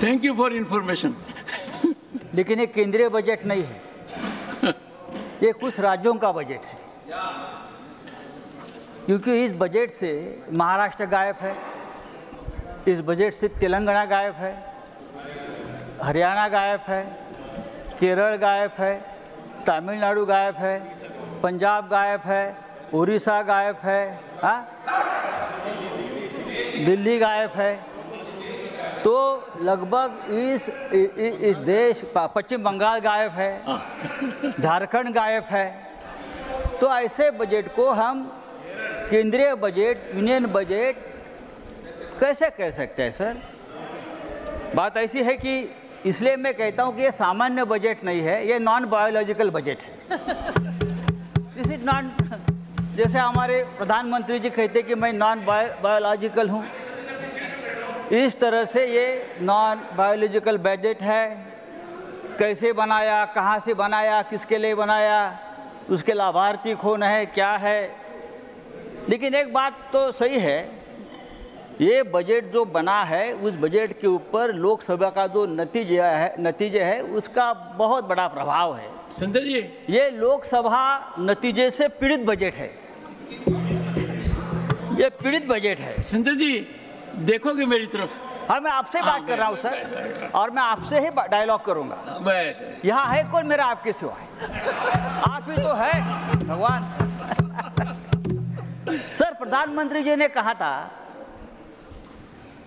Thank you for information. लेकिन ये केंद्रीय बजट नहीं है, ये कुछ राज्यों का बजट है, क्योंकि इस बजट से महाराष्ट्र गायब है, इस बजट से तेलंगाना गायब है, हरियाणा गायब है, केरल गायब है, तमिलनाडु गायब है, पंजाब गायब है, उड़ीसा गायब है, दिल्ली गायब है। तो लगभग इस देश, पश्चिम बंगाल गायब है, झारखंड गायब है। तो ऐसे बजट को हम केंद्रीय बजट, यूनियन बजट कैसे कह सकते हैं सर? बात ऐसी है कि इसलिए मैं कहता हूं कि ये सामान्य बजट नहीं है, ये नॉन बायोलॉजिकल बजट है। दिस इज नॉन, जैसे हमारे प्रधानमंत्री जी कहते कि मैं नॉन बायोलॉजिकल हूं, इस तरह से ये नॉन बायोलॉजिकल बजट है। कैसे बनाया, कहाँ से बनाया, किसके लिए बनाया, उसके लाभार्थी कौन है, क्या है। लेकिन एक बात तो सही है, ये बजट जो बना है उस बजट के ऊपर लोकसभा का जो नतीजे है उसका बहुत बड़ा प्रभाव है। संजय जी, ये लोकसभा नतीजे से पीड़ित बजट है, ये पीड़ित बजट है। संजय जी देखोगे मेरी तरफ? हाँ, मैं आपसे बात कर रहा हूँ सर, और मैं आपसे ही डायलॉग करूँगा। यहाँ है कौन मेरा आपके सिवा? आप ही तो है भगवान। सर, प्रधानमंत्री जी ने कहा था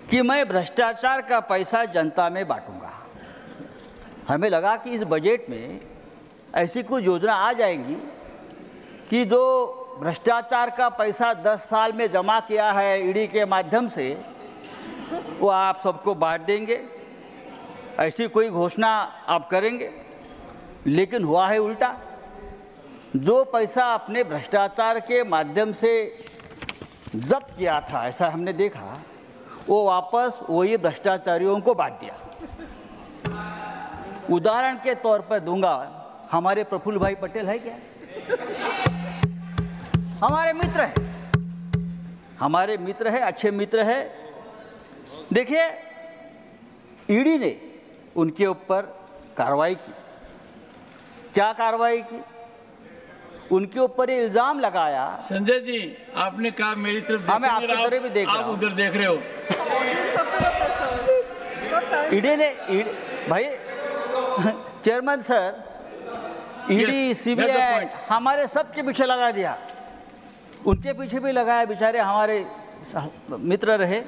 कि मैं भ्रष्टाचार का पैसा जनता में बांटूंगा। हमें लगा कि इस बजट में ऐसी कुछ योजना आ जाएंगी कि जो भ्रष्टाचार का पैसा 10 साल में जमा किया है ईडी के माध्यम से, वो आप सबको बांट देंगे, ऐसी कोई घोषणा आप करेंगे। लेकिन हुआ है उल्टा। जो पैसा अपने भ्रष्टाचार के माध्यम से जब्त किया था, ऐसा हमने देखा, वो वापस वही भ्रष्टाचारियों को बांट दिया। उदाहरण के तौर पर दूंगा, हमारे प्रफुल्ल भाई पटेल है क्या? हमारे मित्र है, हमारे मित्र है, अच्छे मित्र है। देखिए, ईडी ने उनके ऊपर कार्रवाई की। क्या कार्रवाई की? उनके ऊपर ये इल्जाम लगाया। संजय जी, आपने कहा मेरी तरफ मैं आपकी तरफ भी देख रहा हूं। आप उधर देख रहे हो। ईडी ने, भाई चेयरमैन सर, ईडी, सीबीआई हमारे सबके पीछे लगा दिया, उनके पीछे भी लगाया, बेचारे हमारे मित्र रहे।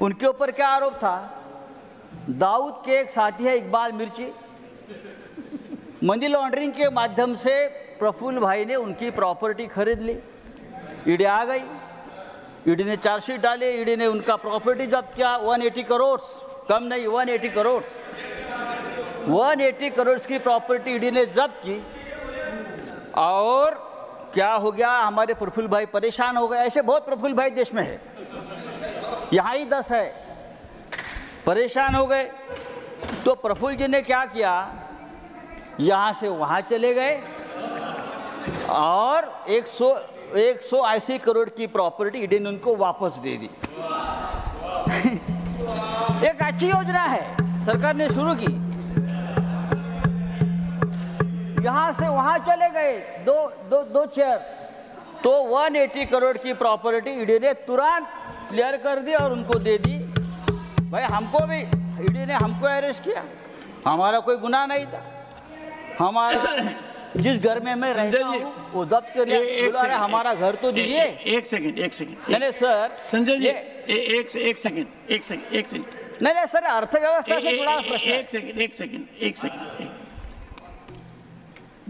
उनके ऊपर क्या आरोप था? दाऊद के एक साथी है इकबाल मिर्ची, मनी लॉन्ड्रिंग के माध्यम से प्रफुल्ल भाई ने उनकी प्रॉपर्टी खरीद ली। ईडी आ गई, ईडी ने चार्जशीट डाली, ईडी ने उनका प्रॉपर्टी जब्त किया। 180 करोड़, कम नहीं, 180 करोड़, 180 करोड़ की प्रॉपर्टी ईडी ने जब्त की। और क्या हो गया, हमारे प्रफुल्ल भाई परेशान हो गए। ऐसे बहुत प्रफुल्ल भाई देश में है, यहाँ ही 10 है, परेशान हो गए। तो प्रफुल्ल जी ने क्या किया, यहाँ से वहाँ चले गए और 180 करोड़ की प्रॉपर्टी ईडी ने उनको वापस दे दी। एक अच्छी योजना है, सरकार ने शुरू की। यहाँ से वहाँ चले गए, दो चेयर, तो 180 करोड़ की प्रॉपर्टी ईडी ने तुरंत क्लियर कर दी और उनको दे दी। भाई हमको भी ईडी ने हमको अरेस्ट किया, हमारा कोई गुनाह नहीं था। हमारा जिस घर में मैं रहता हूँ वो जब्त कर लिया। हमारा घर तो दीजिए। एक सेकंड नहीं सर, संजय जी, एक सेकंड नहीं सर, अर्थव्यवस्था से जुड़ा प्रश्न। एक second.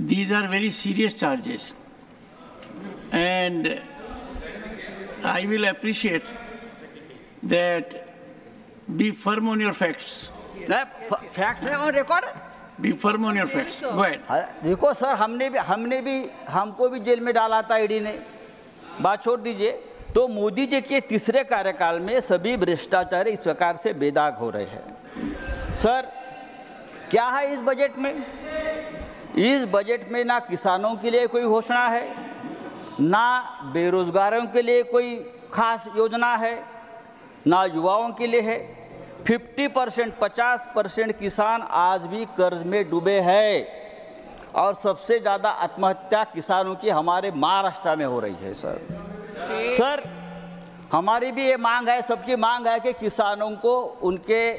These are very serious charges, and I will appreciate that. Be firm on your facts. Facts है और record. Be firm on your facts. Go ahead. देखो सर, हमको भी जेल में डाला था ईडी ने, बात छोड़ दीजिए। तो मोदी जी के तीसरे कार्यकाल में सभी भ्रष्टाचारी इस प्रकार से बेदाग हो रहे हैं। सर, क्या है इस बजट में? इस बजट में ना किसानों के लिए कोई घोषणा है, ना बेरोजगारों के लिए कोई खास योजना है, ना युवाओं के लिए है। 50%, 50% किसान आज भी कर्ज में डूबे हैं और सबसे ज़्यादा आत्महत्या किसानों की हमारे महाराष्ट्र में हो रही है। सर हमारी भी ये मांग है, सबकी मांग है कि किसानों को उनके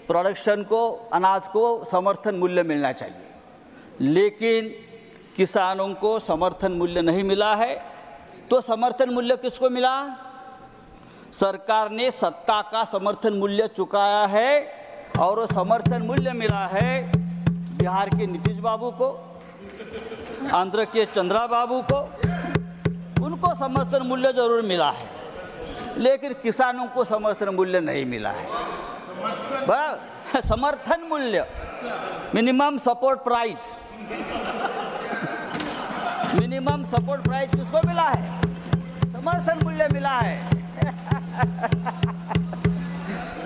प्रोडक्शन को, अनाज को समर्थन मूल्य मिलना चाहिए, लेकिन किसानों को समर्थन मूल्य नहीं मिला है। तो समर्थन मूल्य किसको मिला? सरकार ने सत्ता का समर्थन मूल्य चुकाया है और वो समर्थन मूल्य मिला है बिहार के नीतीश बाबू को, आंध्र के चंद्रा बाबू को। उनको समर्थन मूल्य जरूर मिला है, लेकिन किसानों को समर्थन मूल्य नहीं मिला है। समर्थन मूल्य, minimum support price, minimum support price किसको मिला है? समर्थन मूल्य मिला है।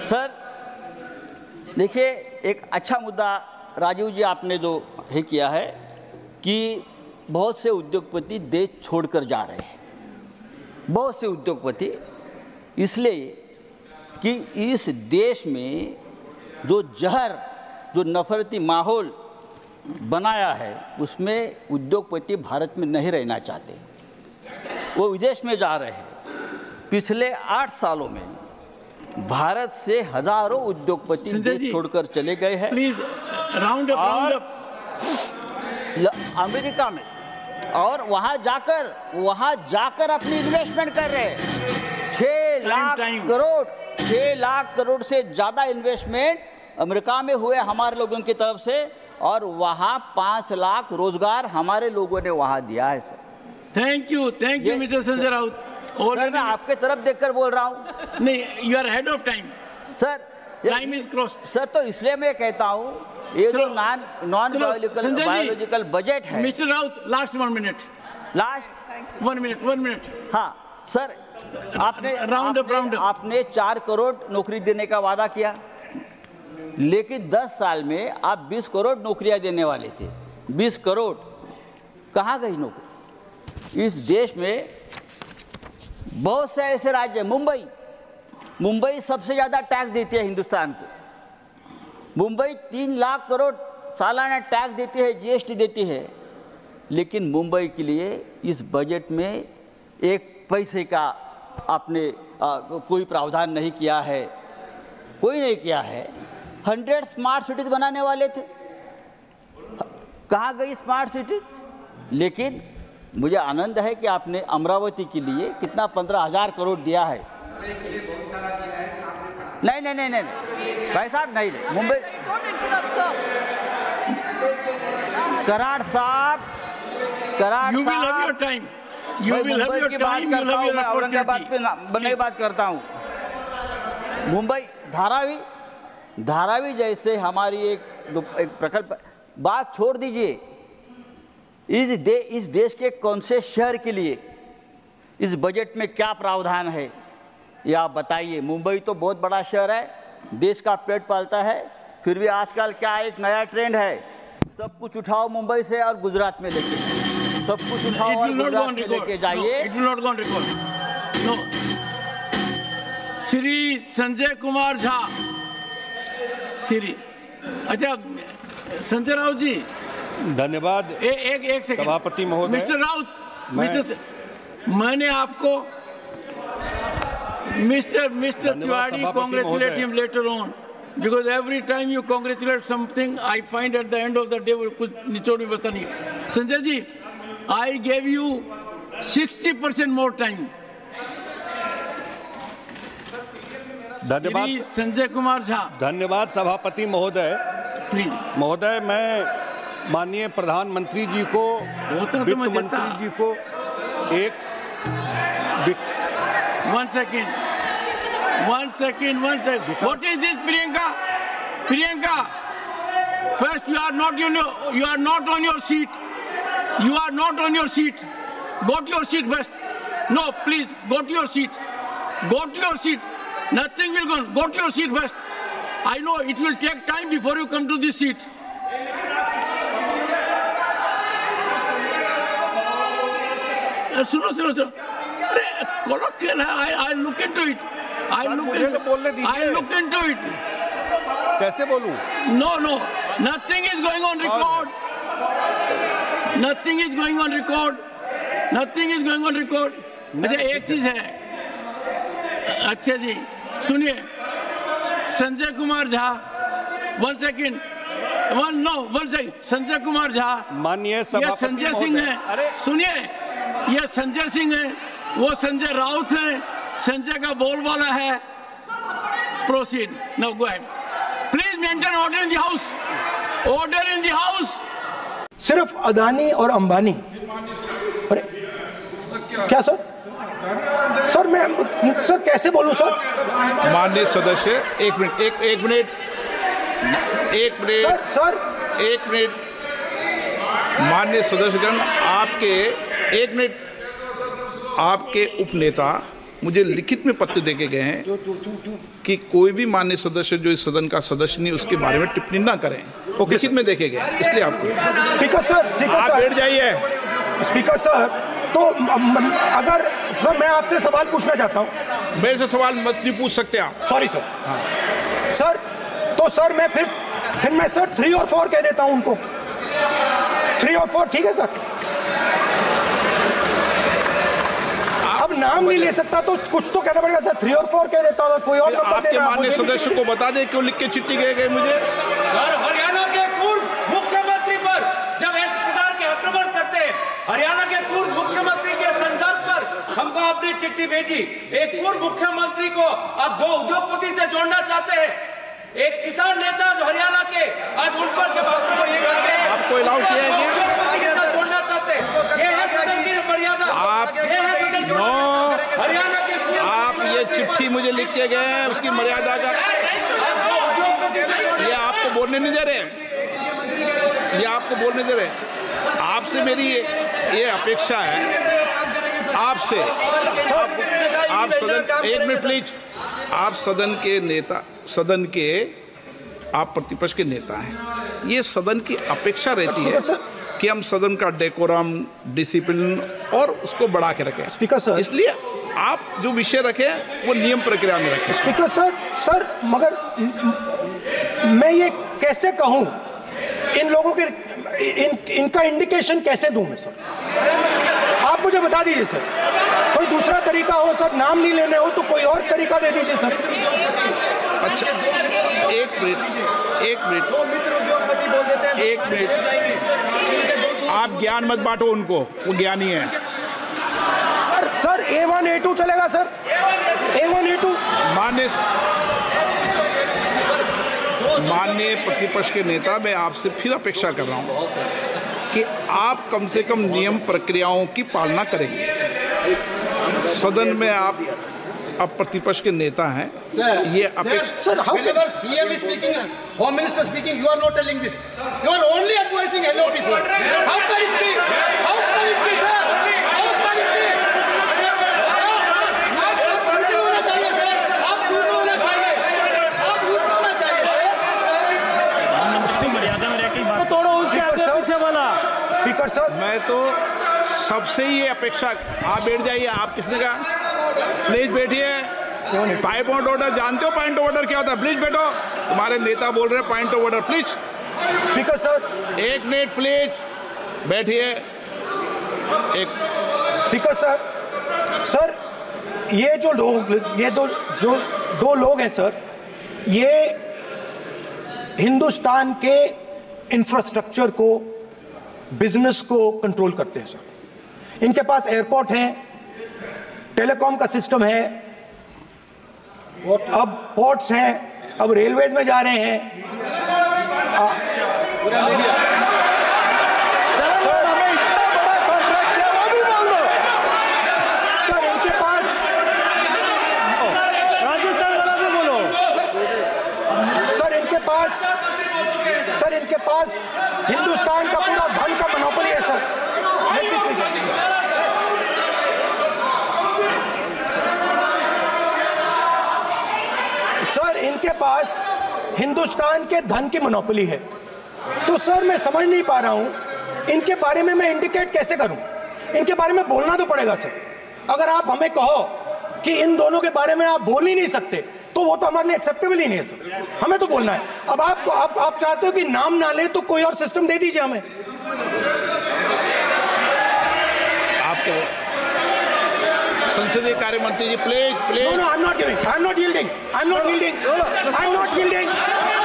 सर देखिए, एक अच्छा मुद्दा राजीव जी आपने जो है किया है कि बहुत से उद्योगपति देश छोड़कर जा रहे हैं। बहुत से उद्योगपति इसलिए कि इस देश में जो जहर, जो नफरती माहौल बनाया है, उसमें उद्योगपति भारत में नहीं रहना चाहते, वो विदेश में जा रहे हैं। पिछले 8 सालों में भारत से हजारों उद्योगपति देश छोड़कर चले गए हैं। प्लीज राउंड अप अमेरिका में, और वहां जाकर अपनी इन्वेस्टमेंट कर रहे हैं। 6 लाख करोड़ से ज्यादा इन्वेस्टमेंट अमेरिका में हुए हमारे लोगों की तरफ से, और वहां 5 लाख रोजगार हमारे लोगों ने वहां दिया है। Sir thank you mister Sanjay Raut. और मैं आपके तरफ देखकर बोल रहा हूँ। नहीं, you are head of time sir, time is cross. Sir तो इसलिए मैं कहता हूँ ये जो नॉन बायोलॉजिकल बजट है। Mister Raut, last 1 minute, last 1 minute. हाँ सर, आपने 4 करोड़ नौकरी देने का वादा किया, लेकिन 10 साल में आप 20 करोड़ नौकरियां देने वाले थे। 20 करोड़ कहाँ गई नौकरी? इस देश में बहुत से ऐसे राज्य, मुंबई सबसे ज्यादा टैक्स देती है हिंदुस्तान को। मुंबई 3 लाख करोड़ सालाना टैक्स देती है, जीएसटी देती है, लेकिन मुंबई के लिए इस बजट में 1 पैसे का आपने कोई प्रावधान नहीं किया है, कोई नहीं किया है। 100 स्मार्ट सिटीज बनाने वाले थे, कहाँ गई स्मार्ट सिटीज? लेकिन मुझे आनंद है कि आपने अमरावती के लिए कितना 15,000 करोड़ दिया है। नहीं भाई साहब, नहीं मुंबई, कराड़ साहब, मुंबई की बात करता हूँ, मैं औरंगाबाद पे नहीं बात करता हूँ। मुंबई धारावी जैसे हमारी एक प्रकल्प, बात छोड़ दीजिए। इस देश के कौन से शहर के लिए इस बजट में क्या प्रावधान है, ये आप बताइए। मुंबई तो बहुत बड़ा शहर है, देश का पेट पालता है, फिर भी आजकल क्या एक नया ट्रेंड है, सब कुछ उठाओ मुंबई से और गुजरात में लेके, सब कुछ उठाओ और गुजरात में लेके जाइए। It will not go on record. No, Shri Sanjay Kumar Jha, अच्छा संजय राउत जी, धन्यवाद। एक सेकंड सभापति महोदय। मिस्टर राउत, मैंने आपको mister Tiwari congratulate him later on, because every time you congratulate something, I find at the end of the day वो कुछ निचोड़ में बता नहीं। Sanjay ji, I gave you 60% more time. धन्यवाद संजय कुमार झा। धन्यवाद सभापति महोदय। प्लीज महोदय, मैं माननीय प्रधानमंत्री जी को, वित्त मंत्री जी को एक One second. What is this, Priyanka? First, you are not on your seat. You are not on your seat. Go to your seat first. No, please, go to your seat. Go to your seat. Nothing will go on. Go to your seat first. I know it will take time before you come to this seat. सुनो। Colloquial, I look into it. I look into it. कैसे बोलूं? No, no, nothing is going on record. Nothing is going on record. Nothing is going on record. अच्छा एक चीज है, अच्छा जी सुनिए, Sanjay Kumar Jha, one second, Sanjay Kumar Jha, माननीय ये सभापति संजय सिंह है, सुनिए, ये संजय सिंह है, वो संजय राउत है, संजय का बोलबाला है। Proceed, now go ahead, please maintain order in the house, order in the house. सिर्फ अदानी और अंबानी, अरे क्या सर? सर मैं सर कैसे बोलूं सर? माननीय सदस्य, एक मिनट सर माननीय सदस्यगण, आपके उपनेता मुझे लिखित में पत्र देके गए हैं कि कोई भी माननीय सदस्य जो इस सदन का सदस्य नहीं उसके बारे में टिप्पणी ना करें। लिखित में देखे गए, इसलिए आपको। स्पीकर सर, आप बैठ जाइए। स्पीकर सर, तो अगर सर मैं आपसे सवाल पूछना चाहता हूँ। मेरे से सवाल मत नहीं पूछ सकते आप। Sorry sir. सर तो सर मैं फिर मैं सर 3 और 4 कह देता हूँ उनको। 3 और 4 ठीक है सर? अब नाम नहीं ले सकता तो कुछ तो कहना पड़ेगा सर। 3 और 4 कह देता हूँ, कोई और नंबर आपके देना। माननीय सदस्य को बता दें क्यों लिख के चिट्ठी गए मुझे। सर, हरियाणा के पूर्व मुख्यमंत्री पर जब इस प्रकार के आक्रमण करते हैं, हरियाणा के पूर्व मुख्यमंत्री के संदर्भ पर हमको अपनी चिट्ठी भेजी। एक पूर्व मुख्यमंत्री को आप 2 उद्योगपति से जोड़ना चाहते हैं, एक किसान नेता जो हरियाणा के, आज उन पर जब आपको अलाउ किया है उद्योगपति के साथ जोड़ना चाहते हैं, ये है सदन की मर्यादा। हरियाणा के आप ये चिट्ठी मुझे लिख के गए हैं, उसकी मर्यादा का ये आपको बोलने नहीं दे रहे, ये आपको बोलने दे रहे। आपसे मेरी ये अपेक्षा है, आपसे आप सदन, एक मिनट प्लीज, आप सदन के नेता, सदन के आप प्रतिपक्ष के नेता हैं, ये सदन की अपेक्षा रहती है कि हम सदन का डेकोरम, डिसिप्लिन और उसको बढ़ा के रखें। स्पीकर सर, इसलिए आप जो विषय रखें वो नियम प्रक्रिया में रखें। स्पीकर सर मगर मैं ये कैसे कहूं, इन लोगों के इनका इंडिकेशन कैसे दूं मैं सर? आप मुझे बता दीजिए सर, कोई दूसरा तरीका हो सर, नाम नहीं लेने हो तो कोई और तरीका दे दीजिए सर। अच्छा एक मिनट, आप ज्ञान मत बांटो उनको, वो ज्ञानी है। सर A1 A2 चलेगा सर? A1 A2 माननीय प्रतिपक्ष के नेता, मैं आपसे फिर अपेक्षा कर रहा हूं कि आप कम से कम नियम प्रक्रियाओं की पालना करेंगे। सदन में आप अब प्रतिपक्ष के नेता हैं, ये अपेक्षा। Sir how PM is speaking, Home Minister speaking, you are not telling this. You are only advising LOP, sir. How can it be? How can it be, sir? How can it be? आप पूरे होना चाहिए sir, आप पूरे होना चाहिए, आप पूरे होना चाहिए सर। मर्यादा में रहकर बात तोड़ो उसके आगे पीछे वाला। स्पीकर सर, मैं तो सबसे ये अपेक्षा, आप बैठ जाइए। आप किसने कहा? प्लीज बैठिए। पॉइंट ऑफ ऑर्डर जानते हो? पॉइंट ऑफ ऑर्डर क्या होता है? प्लीज बैठो, तुम्हारे नेता बोल रहे हैं, point of order please. Speaker sir, एक मिनट प्लीज बैठिए। एक स्पीकर सर ये जो लोग, ये दो लोग हैं सर, ये हिंदुस्तान के इंफ्रास्ट्रक्चर को, बिजनेस को कंट्रोल करते हैं सर। इनके पास एयरपोर्ट है, टेलीकॉम का सिस्टम है, अब पोर्ट्स हैं, अब रेलवेज में जा रहे हैं। सर हमें इतना बड़ा कॉन्ट्रैक्ट है, वो भी बोल दो सर। इनके पास राजस्थान वाला भी बोलो सर, इनके पास हिंदुस्तान का पूरा धन का मोनोपोली है सर। सर इनके पास हिंदुस्तान के धन की मोनोपोली है। तो सर मैं समझ नहीं पा रहा हूं इनके बारे में मैं इंडिकेट कैसे करूं। इनके बारे में बोलना तो पड़ेगा सर। अगर आप हमें कहो कि इन दोनों के बारे में आप बोल ही नहीं सकते तो वो तो हमारे लिए एक्सेप्टेबल ही नहीं है सर, हमें तो बोलना है। अब आप चाहते हो कि नाम ना ले तो कोई और सिस्टम दे दीजिए हमें। आपको संसदीय कार्य मंत्री जी please please. No, I'm not giving. I'm not yielding. I'm not yielding. I'm not yielding.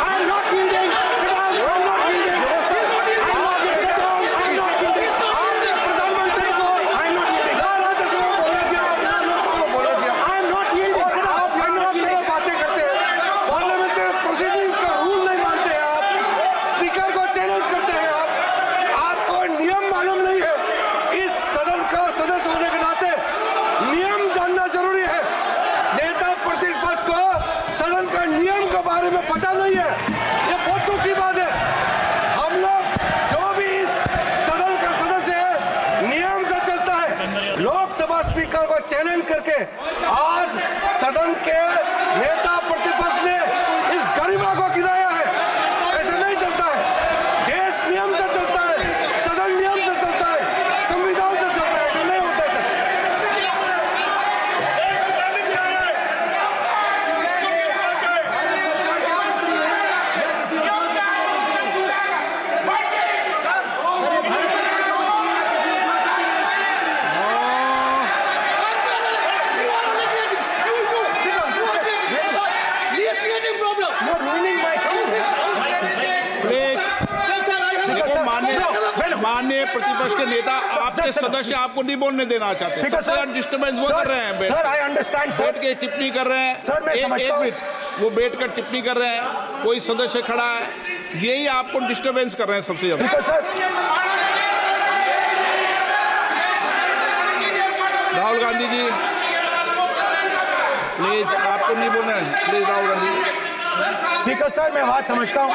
I'm not yielding. Sit down. I'm not yielding. I'm not yielding. Sit down. I'm not yielding. प्रधानमंत्री को I'm not yielding. Rajya Sabha बोला दिया, लोकसभा बोला दिया। I'm not yielding. Sit down. आप I'm not से yielding. बातें करते हैं, पार्लियामेंट्री प्रोसीडिंग्स का रूल नहीं मानते हैं आप, स्पीकर को चैलेंज करते हैं आप, आपको नियम मालूम नहीं है। इस सदन का सदस्य होने के नाते नियम जानना जरूरी है। नेता प्रतिपक्ष को सदन का नियम के बारे में पता नहीं है, ये बहुत दुख की बात है। हम लोग जो भी इस सदन का सदस्य है नियम से चलता है। लोकसभा स्पीकर को चैलेंज करके आज सदन के नेता प्रतिपक्ष ने इस गरिमा को गिराया है। ऐसा नहीं चलता है, देश नियम से चलता है, सदन नियम से चलता है, संविधान से चलता है, ऐसा नहीं होता है। You're ruining my माननीय प्रतिपक्ष के नेता आपके सदस्य आपको नहीं बोलने देना चाहते, डिस्टर्बेंस वो कर रहे हैं। Sir I understand sir. बैठ के टिप्पणी कर रहे हैं। सर, मैं समझता एक हूं। मिनट, वो बैठ कर टिप्पणी कर रहे हैं, कोई सदस्य खड़ा है, यही आपको डिस्टर्बेंस कर रहे हैं सबसे ज्यादा। Speaker sir, Rahul Gandhi ji please, आपको नहीं बोलना है, please Rahul Gandhi. Speaker sir मैं बात समझता हूँ।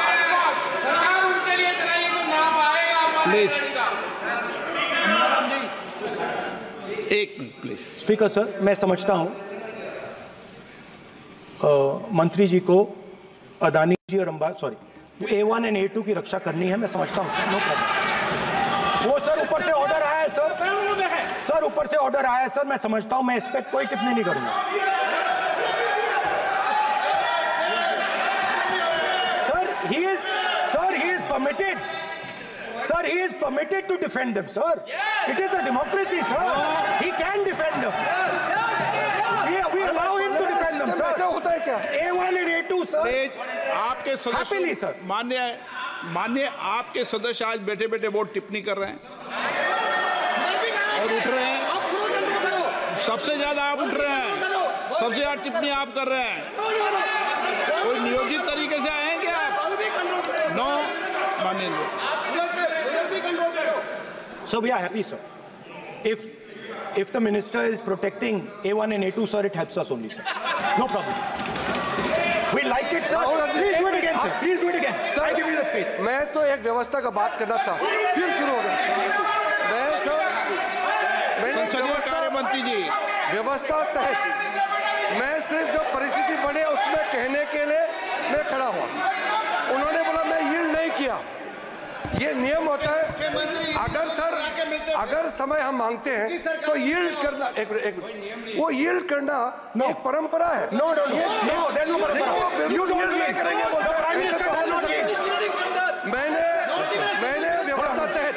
प्लीज एक मिनट प्लीज। स्पीकर सर मैं समझता हूँ मंत्री जी को अदानी जी और A1 एंड A2 की रक्षा करनी है, मैं समझता हूँ, नो प्रॉब्लम। वो सर ऊपर से ऑर्डर आया है सर, ऊपर से ऑर्डर आया है सर, मैं समझता हूँ, मैं इस पर कोई टिप्पणी नहीं करूंगा। Sir he is permitted. Sir, he is permitted to defend them, sir. It is a democracy, sir. He can defend them. We allow him to defend them, sir. ऐसा होता है क्या? A1 and A2, sir. आपके Happily, sir. सदस्य मान्य आपके सदस्य आज बैठे बैठे बहुत टिप्पणी कर रहे हैं और उठ रहे हैं। सबसे ज्यादा आप उठ रहे हैं, सबसे ज्यादा टिप्पणी आप कर रहे हैं। कोई नियोजित तरीके से आए हैं क्या आप? नो मानिए। So we are happy, sir. If the minister is protecting A1 and A2, sir, it helps us only, sir. No problem. We like it, sir. Please do it again, sir. Please do it again. I give you the space. मैं तो एक व्यवस्था का बात करना था, फिर शुरू हो गया। संसदीय कार्य मंत्री जी, व्यवस्था तहत मैं सिर्फ जो परिस्थिति बने उसमें कहने के लिए मैं खड़ा हुआ। उन्होंने बोला मैं यील्ड नहीं किया, ये नियम होता है। अगर समय हम मांगते हैं तो यील्ड करना, एक मिनट, वो यील्ड करना एक परंपरा है। No, there's no परंपरा। You don't yield. The Prime Minister does not yield. मैंने व्यवस्था तहत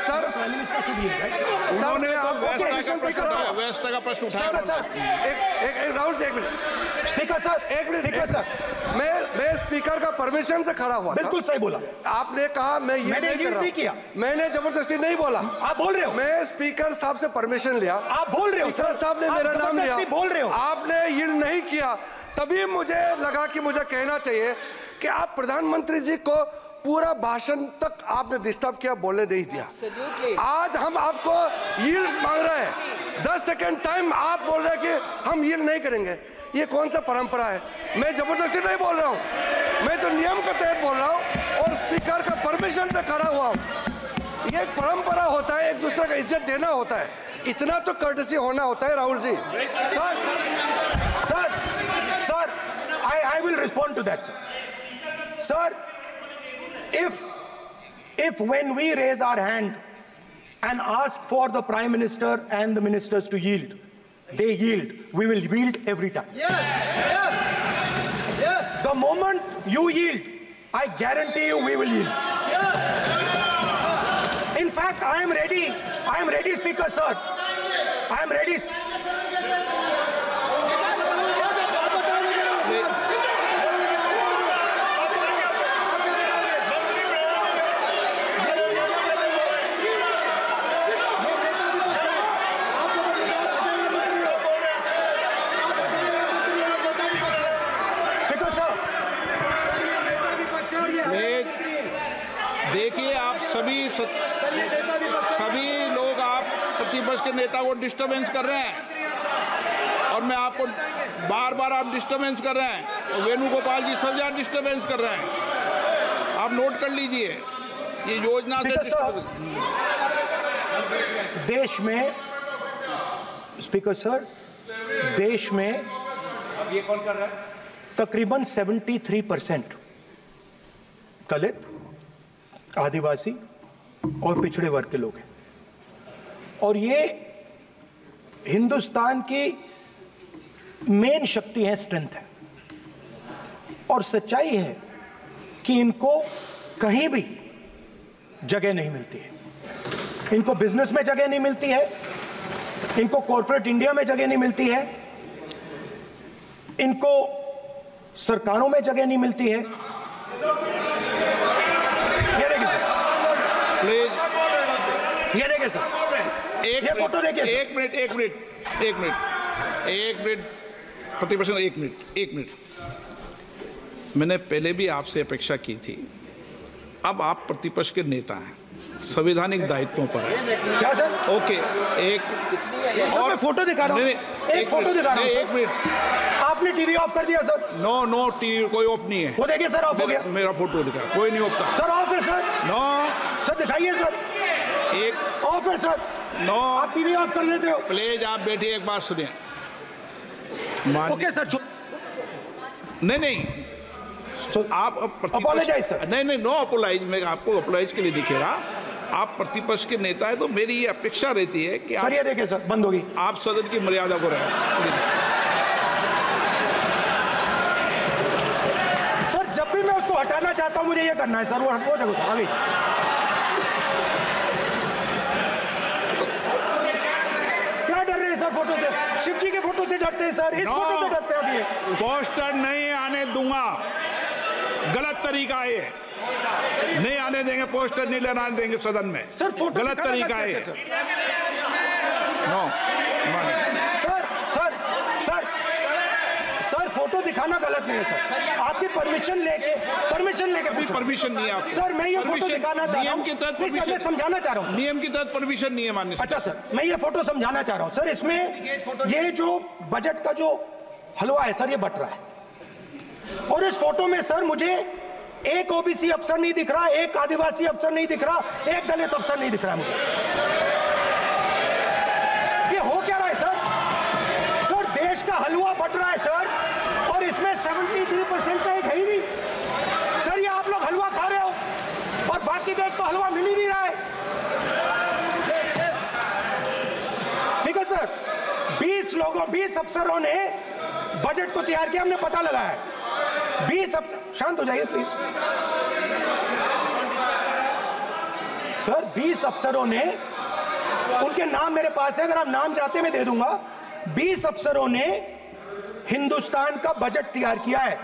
सर उन्होंने व्यवस्था का प्रश्न उठाया। सर एक राहुल जी, एक मिनट। स्पीकर सर मैं स्पीकर का परमिशन से खड़ा हुआ। बिल्कुल सही बोला आपने कहा मैं ये नहीं किया, मैंने जबरदस्ती नहीं बोला। आप बोल रहे हो। मैं स्पीकर साहब से परमिशन लिया, आप बोल रहे हो। स्पीकर साहब ने मेरा नाम लिया, बोल रहे हो। आपने यील्ड नहीं किया, तभी मुझे लगा कि मुझे कहना चाहिए कि आप प्रधानमंत्री जी को पूरा भाषण तक आपने डिस्टर्ब किया, बोलने नहीं दिया। आज हम आपको यील्ड मांग रहे हैं, 10 सेकंड टाइम आप बोल रहे हैं कि हम यील्ड नहीं करेंगे। ये कौन सा परंपरा है? मैं जबरदस्ती नहीं बोल रहा हूँ, मैं तो नियम के तहत बोल रहा हूँ और स्पीकर का परमिशन से खड़ा हुआ हूँ। ये एक परंपरा होता है, एक दूसरे का इज्जत देना होता है, इतना तो कर्टसी होना होता है। Rahul ji, sir I will respond to that, sir. If when we raise our hand and ask for the Prime Minister and the ministers to yield, they yield, we will yield every time. Yes. The moment you yield, I guarantee you we will yield. In fact, I am ready, Speaker sir. I am ready. देखिए, आप सभी लोग आप प्रतिपक्ष के नेता को disturbance कर रहे हैं, और मैं आपको बार आप डिस्टर्बेंस कर रहे हैं, और वेणुगोपाल जी सब यहाँ डिस्टर्बेंस कर रहे हैं। आप नोट कर लीजिए, ये योजना से देश में, स्पीकर सर, देश में ये कौन कर रहा है? तकरीबन 73% दलित, आदिवासी और पिछड़े वर्ग के लोग हैं, और ये हिंदुस्तान की मेन शक्ति है, स्ट्रेंथ है। और सच्चाई है कि इनको कहीं भी जगह नहीं मिलती है। इनको बिजनेस में जगह नहीं मिलती है, इनको कॉर्पोरेट इंडिया में जगह नहीं मिलती है, इनको सरकारों में जगह नहीं मिलती है। ये देखिए सर, ये फोटो देखिए। एक मिनट प्रतिपक्ष, एक मिनट। मैंने पहले भी आपसे अपेक्षा की थी, अब आप प्रतिपक्ष के नेता हैं, संवैधानिक दायित्वों पर है। क्या सर? ओके, एक और मैं फोटो दिखा रहा हूँ, एक फोटो दिखा रहा हूँ। एक मिनट, आपने टीवी ऑफ कर दिया सर? नो टीवी कोई ऑफ नहीं है। वो देखिए सर, ऑफ हो गया। मेरा फोटो दिखा, कोई नहीं ऑफ था सर। ऑफ है सर? नो सर, दिखाइए सर। एक ऑफ है सर। नो, आप टीवी ऑफ कर देते हो? प्लीज आप बैठिए, एक बात सुनिए। Okay sir. नहीं, आप अपोलोजाइज सर। नहीं, नो अपोलाइज। मैं आपको अपोलाइज के लिए दिखे रहा। आप प्रतिपक्ष के नेता है, तो मेरी ये अपेक्षा रहती है कि सर, ये देखिए सर, बंद होगी। आप सदन की मर्यादा को रखें। सर, जब भी मैं उसको हटाना चाहता हूं, मुझे ये करना है सर। वो देखो आ गई। क्या डर रहे हैं सर फोटो से? शिव जी के फोटो से डरते हैं सर, इस फोटो से डरते हैं। अभी पोस्टर नहीं आने दूंगा, गलत तरीका है, नहीं आने देंगे, पोस्टर नहीं लगाने देंगे सदन में। सर, फोटो गलत तरीका है। नो सर, फोटो दिखाना गलत नहीं है सर। आपकी परमिशन लेके परमिशन नहीं है आपको। सर, मैं ये फोटो दिखाना चाह रहा हूं। मैं समझाना चाह रहा हूं। नियम के तहत परमिशन नहीं है माननीय। अच्छा सर, मैं ये फोटो समझाना चाह रहा हूं सर। इसमें ये जो बजट का जो हलवा है सर, ये बट रहा है, और इस फोटो में सर मुझे एक ओबीसी अफसर नहीं दिख रहा, एक आदिवासी अफसर नहीं दिख रहा, एक दलित अफसर नहीं दिख रहा है मुझे। ये हो क्या रहा है सर? सर, देश का हलवा बट रहा है सर, और इसमें 73% का एक है ही नहीं सर। ये आप लोग हलवा खा रहे हो, और बाकी देश को हलवा मिल ही नहीं रहा है। ठीक है सर, 20 अफसरों ने बजट को तैयार किया, हमने पता लगाया है। 20 अफसर, शांत हो जाइए प्लीज सर। 20 अफसरों ने, उनके नाम मेरे पास है, अगर आप नाम चाहते मैं दे दूंगा। 20 अफसरों ने हिंदुस्तान का बजट तैयार किया है।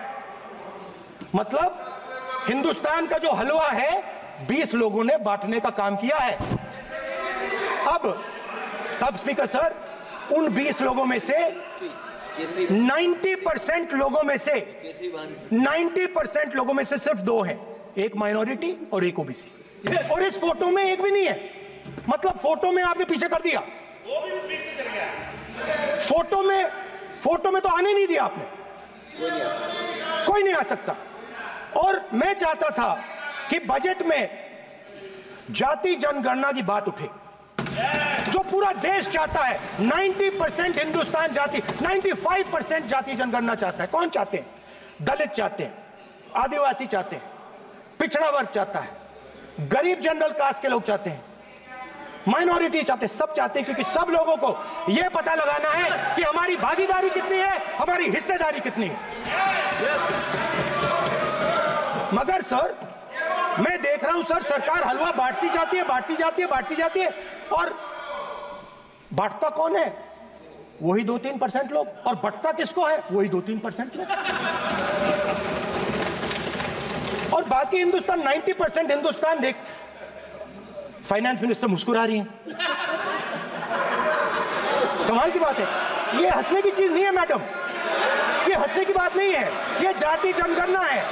मतलब हिंदुस्तान का जो हलवा है 20 लोगों ने बांटने का काम किया है। अब स्पीकर सर, उन 20 लोगों में से 90% लोगों में से सिर्फ 2 हैं, एक माइनॉरिटी और एक ओबीसी। और इस फोटो में एक भी नहीं है। मतलब फोटो में आपने पीछे कर दिया, फोटो में तो आने नहीं दिया आपने, कोई नहीं आ सकता। और मैं चाहता था कि बजट में जाति जनगणना की बात उठे, जो पूरा देश चाहता है। 90% हिंदुस्तान जाति, 95% जाति जनगणना चाहता है। कौन चाहते हैं? दलित चाहते हैं, आदिवासी चाहते हैं, पिछड़ा वर्ग चाहता है, गरीब जनरल कास्ट के लोग चाहते हैं, माइनॉरिटी चाहते, सब चाहते हैं, क्योंकि सब लोगों को यह पता लगाना है कि हमारी भागीदारी कितनी है, हमारी हिस्सेदारी कितनी है। मगर सर मैं देख रहा हूं सर, सरकार हलवा बांटती जाती है, बांटती जाती है, बांटती जाती है, और बांटता कौन है? वही 2-3% लोग, और बंटता किसको है? वही 2-3% लोग, और बाकी हिंदुस्तान 90% हिंदुस्तान देख। फाइनेंस मिनिस्टर मुस्कुरा रही हैं, कमाल की बात है। ये हंसने की चीज नहीं है मैडम, ये हंसने की बात नहीं है, ये जाति जनगणना है,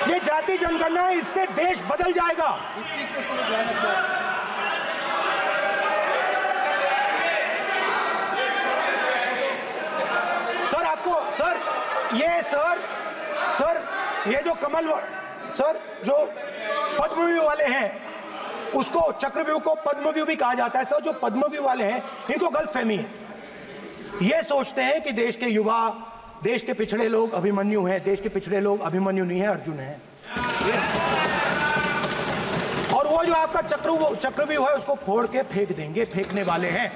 ये जाति जनगणना है, इससे देश बदल जाएगा। सर आपको सर ये जो कमल सर जो पद्मव्यूह वाले हैं, उसको चक्रव्यूह को पद्मव्यूह भी कहा जाता है। सर जो पद्मव्यूह वाले हैं इनको गलतफहमी है, ये सोचते हैं कि देश के युवा, देश के पिछड़े लोग अभिमन्यु हैं, देश के पिछड़े लोग अभिमन्यु नहीं है, अर्जुन है। और वो जो आपका चक्रव्यूह है उसको फोड़ के फेंक देंगे, फेंकने वाले हैं।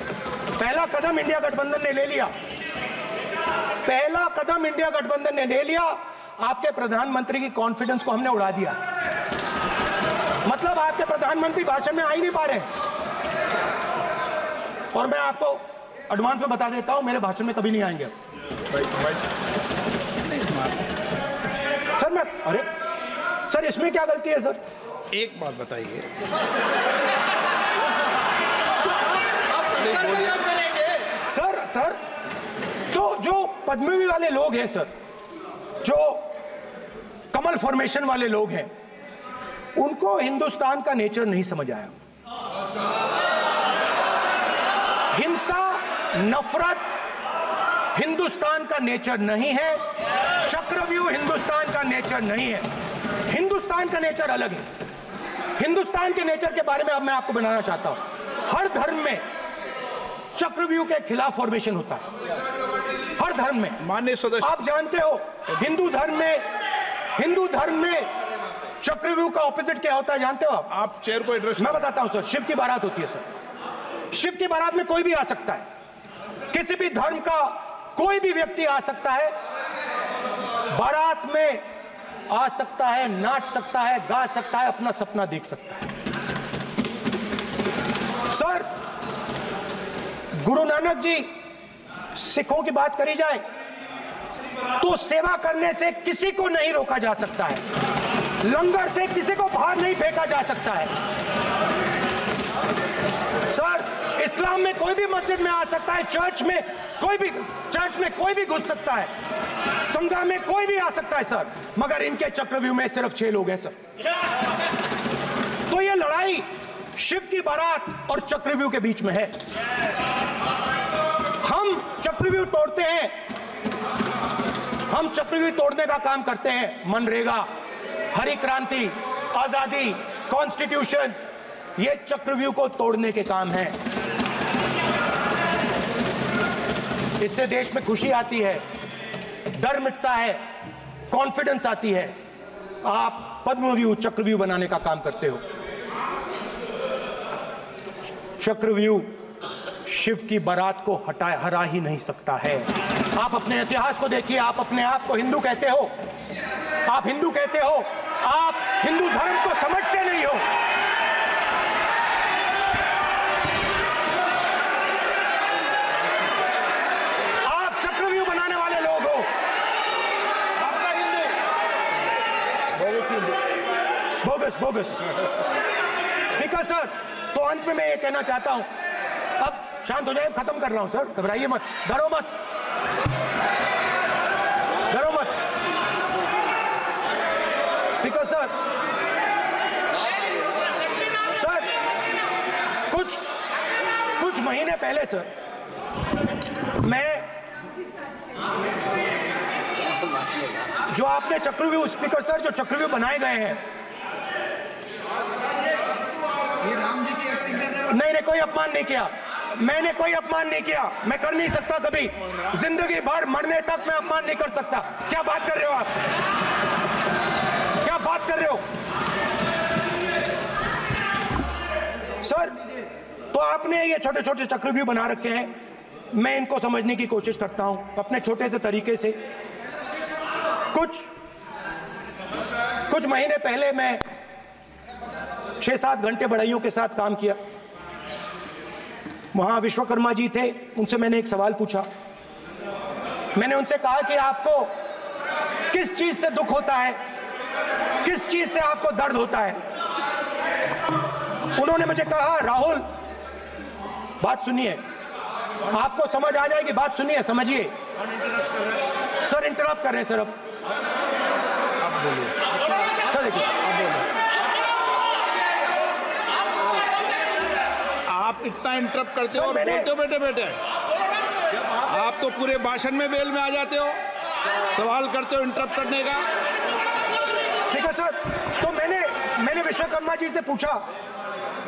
पहला कदम इंडिया गठबंधन ने ले लिया, पहला कदम इंडिया गठबंधन ने ले लिया। आपके प्रधानमंत्री की कॉन्फिडेंस को हमने उड़ा दिया, मतलब आपके प्रधानमंत्री भाषण में आ ही नहीं पा रहे। और मैं आपको एडवांस में बता देता हूं, मेरे भाषण में कभी नहीं आएंगे सर। अरे सर इसमें क्या गलती है सर? एक बात बताइए, सर तो जो पद्मव्यूह वाले लोग हैं सर, जो कमल फॉर्मेशन वाले लोग हैं, उनको हिंदुस्तान का नेचर नहीं समझ आया। हिंसा, नफरत हिंदुस्तान का नेचर नहीं है, चक्रव्यूह हिंदुस्तान का नेचर नहीं है। हिंदुस्तान का नेचर अलग है। हिंदुस्तान के नेचर के बारे में अब मैं आपको बनाना चाहता हूं। हर धर्म में चक्रव्यूह के खिलाफ फॉर्मेशन होता है, हर धर्म में। माननीय सदस्य, आप जानते हो हिंदू धर्म में चक्रव्यूह का ऑपोजिट क्या होता है, जानते हो आप चेयर को एड्रेस। मैं बताता हूं सर। शिव की बारात होती है सर, शिव की बारात में कोई भी आ सकता है, किसी भी धर्म का कोई भी व्यक्ति आ सकता है, बारात में आ सकता है, नाच सकता है, गा सकता है, अपना सपना देख सकता है। सर गुरु नानक जी, सिखों की बात करी जाए तो सेवा करने से किसी को नहीं रोका जा सकता है, लंगर से किसी को बाहर नहीं फेंका जा सकता है। सर इस्लाम में कोई भी मस्जिद में आ सकता है, चर्च में कोई भी घुस सकता है, संघा में कोई भी आ सकता है सर, मगर इनके चक्रव्यूह में सिर्फ 6 लोग हैं सर। तो ये लड़ाई शिव की बारात और चक्रव्यूह के बीच में है। हम चक्रव्यूह तोड़ते हैं, हम चक्रव्यूह तोड़ने का काम करते हैं। मनरेगा, हरी क्रांति, आजादी, कॉन्स्टिट्यूशन, ये चक्रव्यूह को तोड़ने के काम हैं। इससे देश में खुशी आती है, डर मिटता है, कॉन्फिडेंस आती है। आप पद्मव्यूह चक्रव्यूह बनाने का काम करते हो। चक्रव्यूह शिव की बारात को हरा ही नहीं सकता है। आप अपने इतिहास को देखिए, आप अपने आप को हिंदू कहते हो, आप हिंदू कहते हो, आप हिंदू धर्म को समझते नहीं हो। आप चक्रव्यूह बनाने वाले लोग हो, आपका हिंदू बोगस। स्पीकर सर, तो अंत में मैं ये कहना चाहता हूं, अब शांत हो जाए, खत्म कर रहा हूं सर, घबराइए मत, डरो मत। स्पीकर सर, कुछ महीने पहले सर, मैं जो आपने चक्रव्यूह, स्पीकर सर, जो चक्रव्यूह बनाए गए हैं, नहीं कोई अपमान नहीं किया, मैंने कोई अपमान नहीं किया, मैं कर नहीं सकता कभी, जिंदगी भर मरने तक मैं अपमान नहीं कर सकता। क्या बात कर रहे हो आप, क्या बात कर रहे हो सर, तो आपने ये छोटे छोटे चक्रव्यूह बना रखे हैं, मैं इनको समझने की कोशिश करता हूं अपने छोटे से तरीके से। कुछ महीने पहले मैं 6-7 घंटे बढ़इयों के साथ काम किया। वहां विश्वकर्मा जी थे, उनसे मैंने एक सवाल पूछा। मैंने उनसे कहा कि आपको किस चीज से दुख होता है, किस चीज से आपको दर्द होता है। उन्होंने मुझे कहा, राहुल बात सुनिए, आपको समझ आ जाएगी, बात सुनिए, समझिए। सर इंटरप्ट कर रहे हैं सर, अब बोलिए। देखिए, आप इतना इंटरप्ट करते हो और बोलते बेटे आप तो पूरे भाषण में बेल में आ जाते हो, सवाल करते हो इंटरप्ट करने का। ठीक है सर, तो मैंने विश्वकर्मा जी से पूछा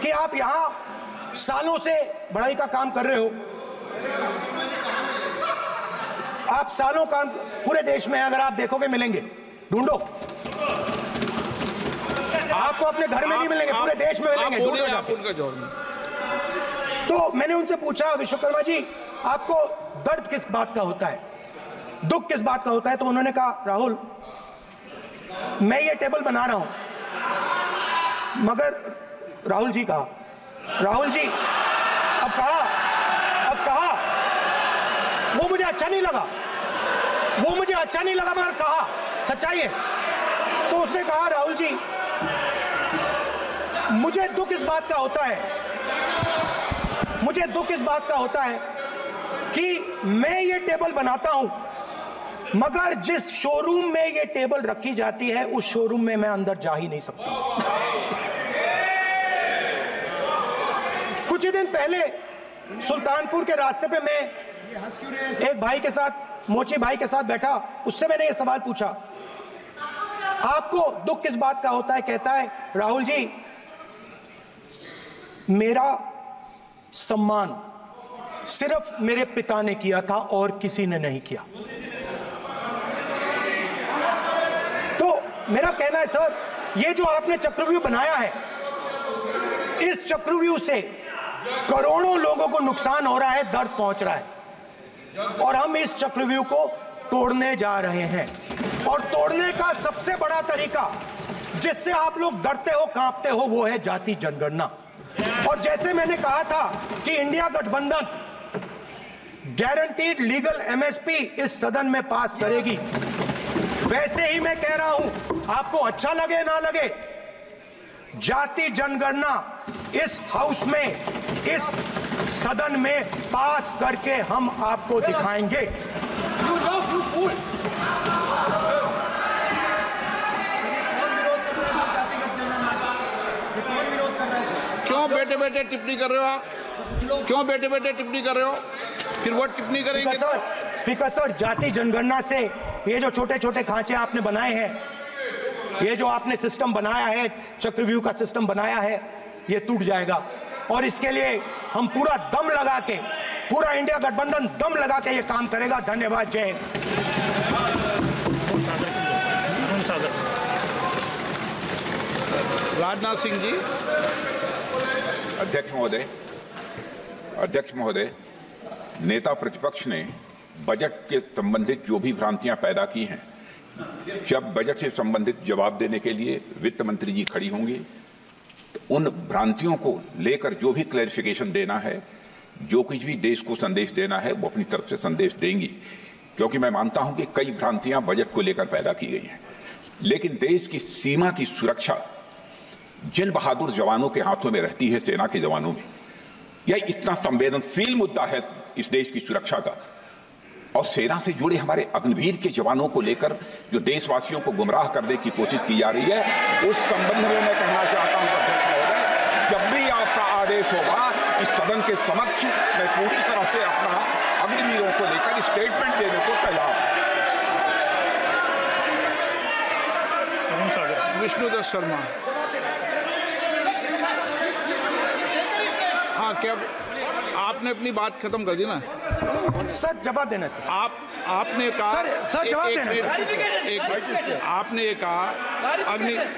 कि आप यहां सालों से बढ़ई का काम कर रहे हो, आप सालों काम पूरे देश में अगर आप देखोगे मिलेंगे, ढूंढो, आपको अपने घर में नहीं मिलेंगे, पूरे देश में मिलेंगे, ढूंढो जाके। तो मैंने उनसे पूछा, विश्वकर्मा जी आपको दर्द किस बात का होता है, दुख किस बात का होता है? तो उन्होंने कहा, राहुल मैं ये टेबल बना रहा हूं, मगर राहुल जी कहा, राहुल जी अब कहा वो मुझे अच्छा नहीं लगा, मगर कहा सच्चाई है। तो उसने कहा, राहुल जी मुझे दुख इस बात का होता है कि मैं ये टेबल बनाता हूं, मगर जिस शोरूम में ये टेबल रखी जाती है उस शोरूम में मैं अंदर जा ही नहीं सकता। कुछ ही दिन पहले सुल्तानपुर के रास्ते पे मैं एक भाई के साथ, मोची भाई के साथ बैठा, उससे मैंने ये सवाल पूछा, आपको दुख किस बात का होता है? कहता है, राहुल जी मेरा सम्मान सिर्फ मेरे पिता ने किया था और किसी ने नहीं किया। तो मेरा कहना है सर, ये जो आपने चक्रव्यूह बनाया है, इस चक्रव्यूह से करोड़ों लोगों को नुकसान हो रहा है, दर्द पहुंच रहा है, और हम इस चक्रव्यूह को तोड़ने जा रहे हैं। और तोड़ने का सबसे बड़ा तरीका जिससे आप लोग डरते हो, कांपते हो, वो है जाति जनगणना। और जैसे मैंने कहा था कि इंडिया गठबंधन गारंटीड लीगल एमएसपी इस सदन में पास करेगी, वैसे ही मैं कह रहा हूं, आपको अच्छा लगे ना लगे, जाति जनगणना इस हाउस में, इस सदन में पास करके हम आपको दिखाएंगे। क्यों बेटे बेटे टिप्पणी कर रहे हो आप? क्यों बेटे बेटे टिप्पणी कर रहे हो? फिर वो टिप्पणी करेंगे। स्पीकर सर, जाति जनगणना से ये जो छोटे छोटे खांचे आपने बनाए हैं, ये जो आपने सिस्टम बनाया है, चक्रव्यूह का सिस्टम बनाया है, ये टूट जाएगा। और इसके लिए हम पूरा दम लगा के, पूरा इंडिया गठबंधन दम लगा के ये काम करेगा। धन्यवाद, जय हिंद। राजनाथ सिंह जी। अध्यक्ष महोदय, नेता प्रतिपक्ष ने बजट के संबंधित जो भी भ्रांतियां पैदा की हैं, जब बजट से संबंधित जवाब देने के लिए वित्त मंत्री जी खड़ी होंगी तो उन भ्रांतियों को लेकर जो भी क्लैरिफिकेशन देना है, जो कुछ भी देश को संदेश देना है, वो अपनी तरफ से संदेश देंगी। क्योंकि मैं मानता हूं कि कई भ्रांतियां बजट को लेकर पैदा की गई हैं, लेकिन देश की सीमा की सुरक्षा जिन बहादुर जवानों के हाथों में रहती है, सेना के जवानों में, यह इतना संवेदनशील मुद्दा है इस देश की सुरक्षा का। और सेना से जुड़े हमारे अग्निवीर के जवानों को लेकर जो देशवासियों को गुमराह करने की कोशिश की जा रही है, उस संबंध में मैं कहना चाहता हूं अध्यक्ष महोदय, जब भी आपका आदेश होगा इस सदन के समक्ष मैं पूरी तरह से अपना अग्निवीरों को लेकर स्टेटमेंट देने को तैयार हूं। विष्णुदत्त शर्मा। हाँ, क्या आपने अपनी बात खत्म कर दी ना? सर जवाब देना सर। आपने कहा सर जवाब देना। आपने ये कहा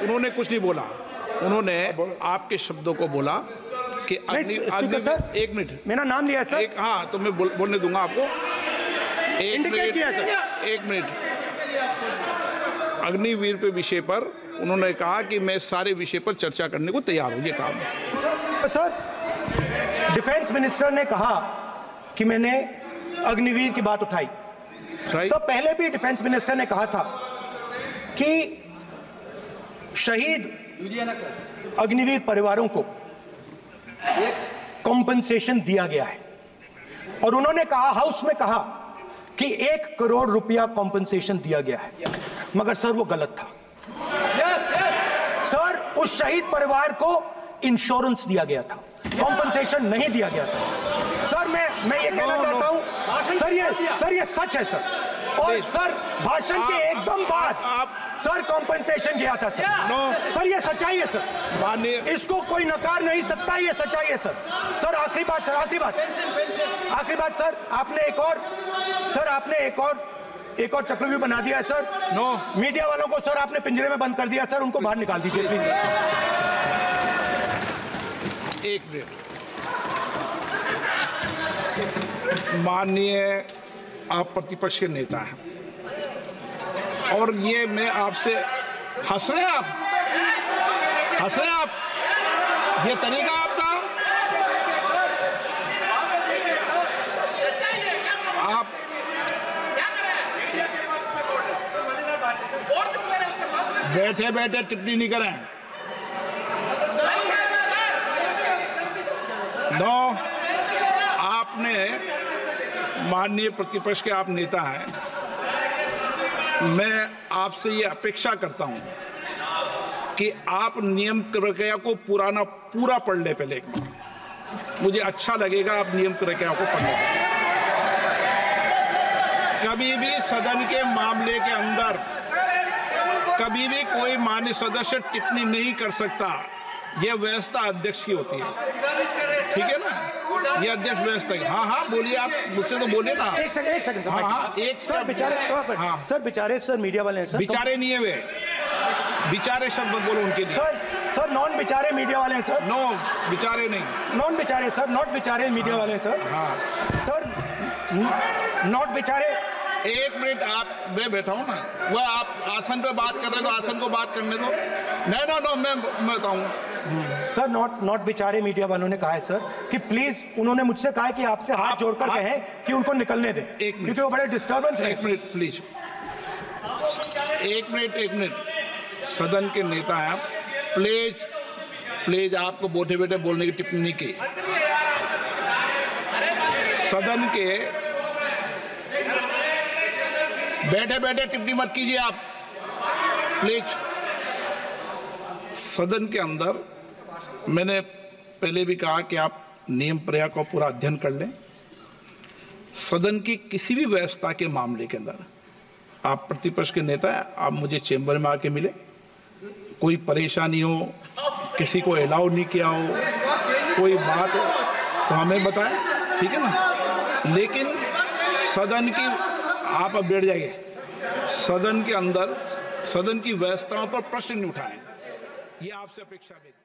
उन्होंने कुछ नहीं बोला, उन्होंने आपके शब्दों को बोला कि स्पीकर सर, 1 मिनट, मेरा नाम लिया है सर। हाँ तो मैं बोलने दूंगा आपको। 1 इंडिकेट किया सर। 1 मिनट। अग्निवीर पे विषय पर उन्होंने कहा कि मैं सारे विषय पर चर्चा करने को तैयार हूं, ये कहा। सर, डिफेंस मिनिस्टर ने कहा कि मैंने अग्निवीर की बात उठाई। सर, पहले भी डिफेंस मिनिस्टर ने कहा था कि शहीद अग्निवीर परिवारों को कॉम्पनसेशन दिया गया है, और उन्होंने कहा, हाउस में कहा कि 1 करोड़ रुपया कॉम्पनसेशन दिया गया है, मगर सर वो गलत था। सर, उस शहीद परिवार को इंश्योरेंस दिया गया था, कॉम्पनसेशन नहीं दिया गया था। सर, मैं ये कहना चाहता हूं सर, ये सच है सर। और सर, भाषण के एकदम बाद सर कॉम्पनसेशन गया था सर। सर, ये सच्चाई है सर, इसको कोई नकार नहीं सकता, ये सच्चाई है सर। सर, आखिरी बात सर, आखिरी बात सर, आपने एक और चक्रव्यूह बना दिया है सर। मीडिया वालों को सर आपने पिंजरे में बंद कर दिया सर, उनको बाहर निकाल दीजिए प्लीज। 1 मिनट। माननीय आप प्रतिपक्ष के नेता हैं, और ये मैं आपसे हंस रहे हैं आप, ये तरीका आपका, आप बैठे बैठे टिप्पणी नहीं करें। आपने, माननीय प्रतिपक्ष के आप नेता हैं, मैं आपसे ये अपेक्षा करता हूं कि आप नियम प्रक्रिया को पूरा पढ़ ले पहले एक बार। मुझे अच्छा लगेगा आप नियम प्रक्रिया को पढ़ लें। कभी भी सदन के मामले के अंदर कभी भी कोई माननीय सदस्य टिप्पणी नहीं कर सकता, यह व्यवस्था अध्यक्ष की होती है, ठीक है ना? ये अध्यक्ष व्यवस्था है। हाँ, बोलिए, आप मुझसे तो बोले ना। एक सेकंड। हाँ, सर बेचारे, हाँ सर, बेचारे सर मीडिया वाले हैं सर। बेचारे नहीं है वे, बेचारे शब्द बोलो उनके लिए। सर नॉन बेचारे मीडिया वाले हैं सर। नो, बेचारे नहीं, नॉन बेचारे सर, नॉट बेचारे मीडिया वाले हैं सर। हाँ सर, नॉट बेचारे। 1 मिनट, आप मैं बैठा हूँ ना, वह आप आसन पे बात कर रहे हैं तो आसन को बात करने दो। नो, मैं बताऊंगा। सर, नॉट बेचारे मीडिया वालों ने कहा है सर कि प्लीज, उन्होंने मुझसे कहा है कि आपसे हाथ जोड़कर कहें कि उनको निकलने दें, क्योंकि वो बड़े डिस्टर्बेंस है। 1 मिनट प्लीज, 1 मिनट। सदन के नेता हैं आप, प्लीज आपको बैठे बैठे बोलने की टिप्पणी की। सदन के बैठे बैठे टिप्पणी मत कीजिए आप, प्लीज। सदन के अंदर मैंने पहले भी कहा कि आप नियम प्रक्रिया का पूरा अध्ययन कर लें। सदन की किसी भी व्यवस्था के मामले के अंदर आप प्रतिपक्ष के नेता हैं, आप मुझे चेंबर में आके मिले, कोई परेशानी हो, किसी को अलाउ नहीं किया हो, कोई बात हो तो हमें बताएं, ठीक है ना? लेकिन सदन की, आप अब बैठ जाइए, सदन के अंदर सदन की व्यवस्थाओं पर प्रश्न नहीं उठाएं, ये आपसे अपेक्षा है।